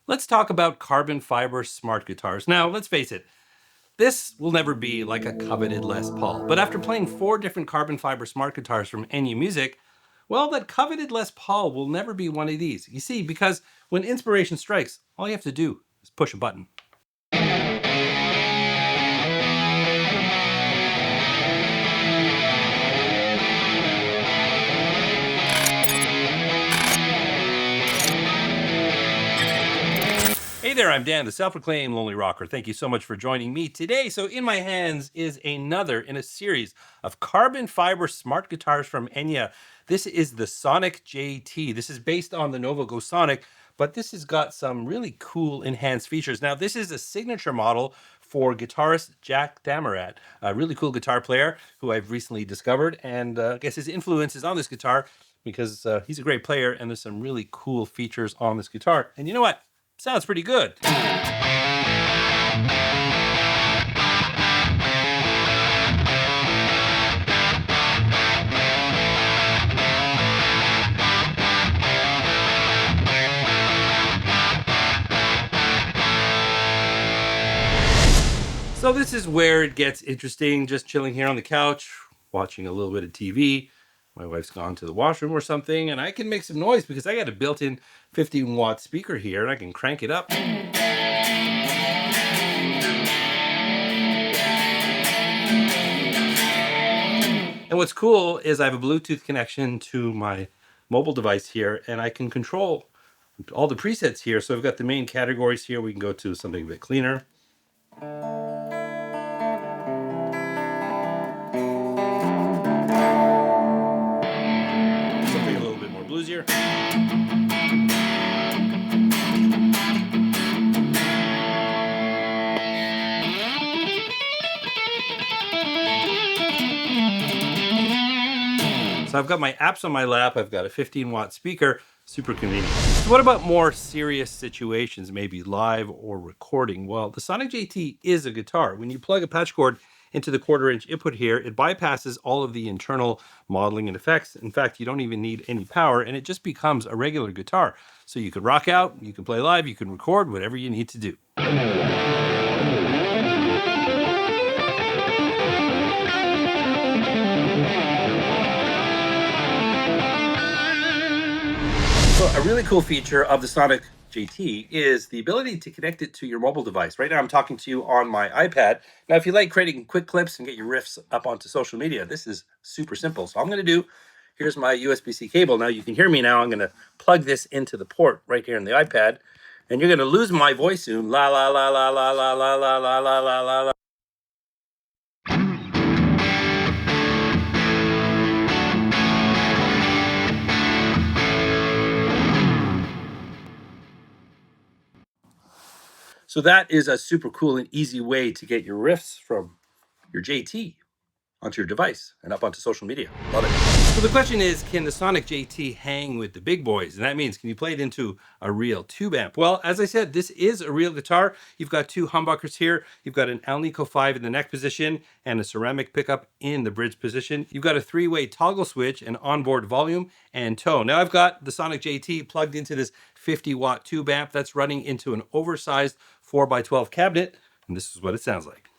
let's talk about carbon fiber smart guitars. Now, let's face it, this will never be like a coveted Les Paul. But after playing 4 different carbon fiber smart guitars from Enya Music, well, that coveted Les Paul will never be one of these. You see, because when inspiration strikes, all you have to do is push a button. Hey there, I'm Dan, the self-proclaimed Lonely Rocker. Thank you so much for joining me today. So in my hands is another in a series of carbon fiber smart guitars from Enya. This is the Sonic JT. This is based on the Nova Go Sonic, but this has got some really cool enhanced features. Now, this is a signature model for guitarist Jack Damarat, a really cool guitar player who I've recently discovered. And I guess his influence is on this guitar because he's a great player and there's some really cool features on this guitar. And you know what? Sounds pretty good. So this is where it gets interesting, just chilling here on the couch, watching a little bit of TV. My wife's gone to the washroom or something, and I can make some noise because I got a built-in 15-watt speaker here, and I can crank it up. And what's cool is I have a Bluetooth connection to my mobile device here, and I can control all the presets here. So I've got the main categories here. We can go to something a bit cleaner. Something a little bit more bluesier. So I've got my apps on my lap. I've got a 15-watt speaker, super convenient. So what about more serious situations, maybe live or recording? Well, the Sonic JT is a guitar. When you plug a patch cord into the 1/4-inch input here, it bypasses all of the internal modeling and effects. In fact, you don't even need any power, and it just becomes a regular guitar. So you can rock out, you can play live, you can record, whatever you need to do. So a really cool feature of the Sonic JT is the ability to connect it to your mobile device. Right now I'm talking to you on my iPad. Now, if you like creating quick clips and get your riffs up onto social media, this is super simple. So I'm going to do, here's my USB-C cable. Now you can hear me now. I'm going to plug this into the port right here in the iPad. And you're going to lose my voice soon. La la la la la la la la la la la la la. So that is a super cool and easy way to get your riffs from your JT onto your device and up onto social media. Love it. So the question is, can the Sonic JT hang with the big boys? And that means, can you play it into a real tube amp? Well, as I said, this is a real guitar. You've got 2 humbuckers here. You've got an Alnico 5 in the neck position and a ceramic pickup in the bridge position. You've got a 3-way toggle switch and onboard volume and tone. Now I've got the Sonic JT plugged into this 50-watt tube amp that's running into an oversized 4x12 cabinet. And this is what it sounds like.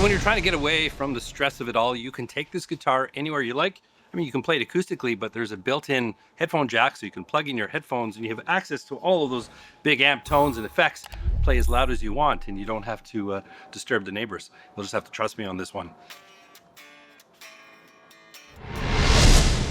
When you're trying to get away from the stress of it all, you can take this guitar anywhere you like. I mean, you can play it acoustically, but there's a built-in headphone jack, so you can plug in your headphones and you have access to all of those big amp tones and effects. Play as loud as you want, and you don't have to disturb the neighbors. You'll just have to trust me on this one.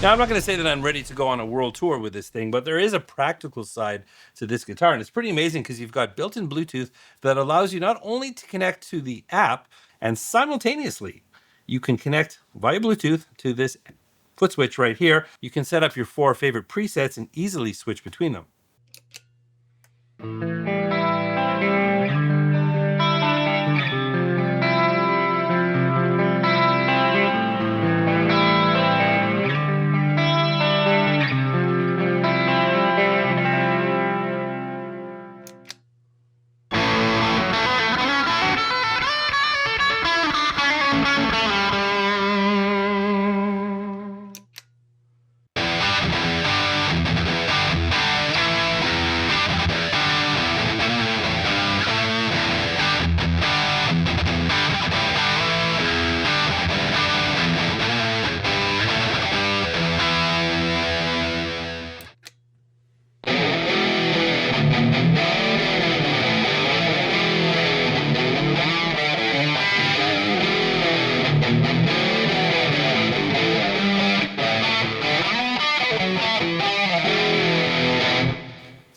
Now, I'm not going to say that I'm ready to go on a world tour with this thing, but there is a practical side to this guitar, and it's pretty amazing because you've got built-in Bluetooth that allows you not only to connect to the app, and simultaneously you can connect via Bluetooth to this Footswitch right here. You can set up your 4 favorite presets and easily switch between them.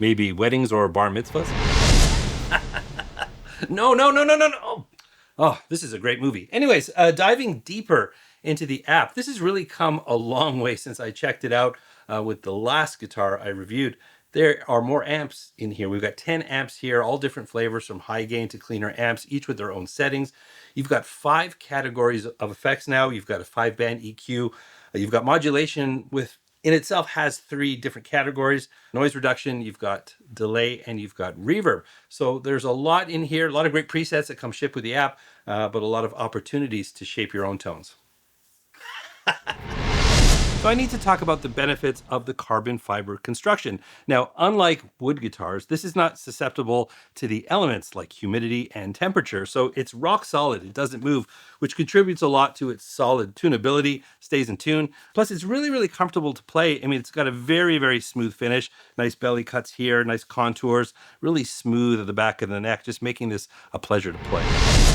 Maybe weddings or bar mitzvahs? No, no, no, no, no, no. Oh, this is a great movie. Anyways, diving deeper into the app, this has really come a long way since I checked it out with the last guitar I reviewed. There are more amps in here. We've got 10 amps here, all different flavors from high gain to cleaner amps, each with their own settings. You've got 5 categories of effects now. You've got a 5-band EQ. You've got modulation with in itself has 3 different categories: noise reduction, you've got delay, and you've got reverb. So there's a lot in here, a lot of great presets that come shipped with the app, but a lot of opportunities to shape your own tones. So I need to talk about the benefits of the carbon fiber construction. Now, unlike wood guitars, this is not susceptible to the elements like humidity and temperature. So it's rock solid, it doesn't move, which contributes a lot to its solid tunability, stays in tune. Plus, it's really, really comfortable to play. I mean, it's got a very, very smooth finish, nice belly cuts here, nice contours, really smooth at the back of the neck, just making this a pleasure to play.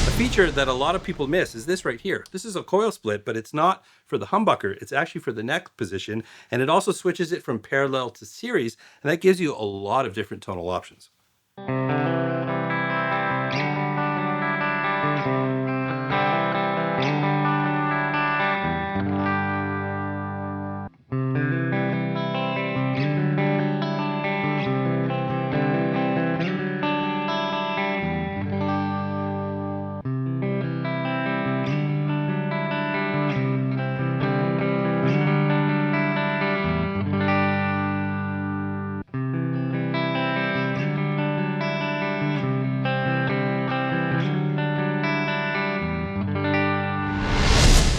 A feature that a lot of people miss is this right here. This is a coil split, but it's not for the humbucker. It's actually for the neck position, and it also switches it from parallel to series, and that gives you a lot of different tonal options.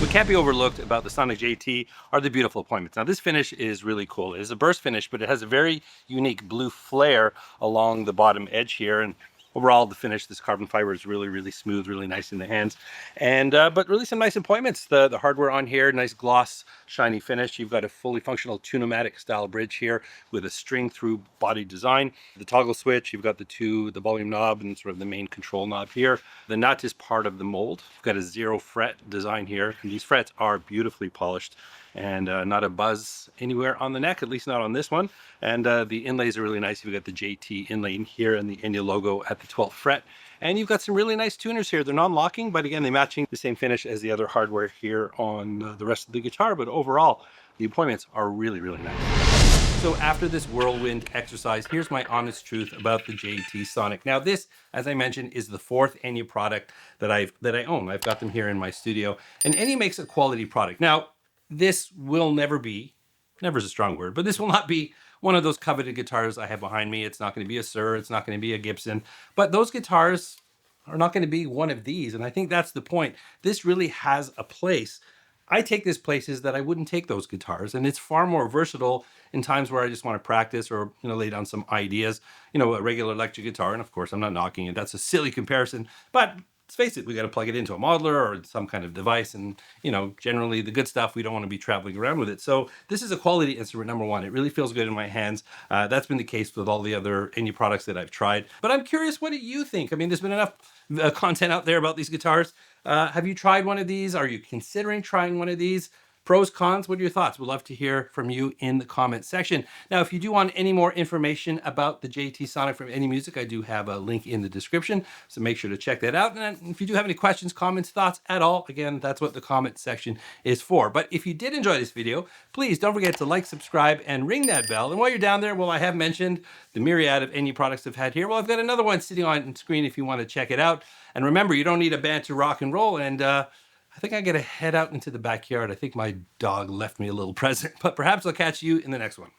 What can't be overlooked about the Sonic JT are the beautiful appointments. Now, this finish is really cool. It is a burst finish, but it has a very unique blue flare along the bottom edge here. And overall, the finish, this carbon fiber is really, really smooth, really nice in the hands. And but really some nice appointments. The hardware on here, nice gloss, shiny finish. You've got a fully functional Tune-O-Matic style bridge here with a string through body design. The toggle switch, you've got the volume knob and sort of the main control knob here. The nut is part of the mold. You've got a 0 fret design here. And these frets are beautifully polished and not a buzz anywhere on the neck, at least not on this one. And the inlays are really nice. You've got the JT inlay in here and the Enya logo at the 12th fret. And you've got some really nice tuners here. They're non-locking, but again, they're matching the same finish as the other hardware here on the rest of the guitar. But overall, the appointments are really, really nice. So after this whirlwind exercise, here's my honest truth about the JT Sonic. Now this, as I mentioned, is the 4th Enya product that I own. I've got them here in my studio, and Enya makes a quality product. Now, this will never be, never is a strong word, but this will not be one of those coveted guitars I have behind me. It's not going to be a Suhr, it's not going to be a Gibson, but those guitars are not going to be one of these. And I think that's the point. This really has a place. I take this places that I wouldn't take those guitars, and it's far more versatile in times where I just want to practice or lay down some ideas. A regular electric guitar, and of course I'm not knocking it. That's a silly comparison, but let's face it, we got to plug it into a modeler or some kind of device, and generally the good stuff we don't want to be traveling around with it. So this is a quality instrument, number one. It really feels good in my hands. That's been the case with all the other Enya products that I've tried. But I'm curious, what do you think? I mean, there's been enough content out there about these guitars. Have you tried one of these? Are you considering trying one of these? Pros, cons, what are your thoughts? We'd love to hear from you in the comment section. Now, if you do want any more information about the JT Sonic from Enya Music, I do have a link in the description, so make sure to check that out. And if you do have any questions, comments, thoughts at all, again, that's what the comment section is for. But if you did enjoy this video, please don't forget to like, subscribe, and ring that bell. And while you're down there, well, I have mentioned the myriad of Enya products I've had here. Well, I've got another one sitting on screen if you want to check it out. And remember, you don't need a band to rock and roll. And I think I gotta head out into the backyard. I think my dog left me a little present, but perhaps I'll catch you in the next one.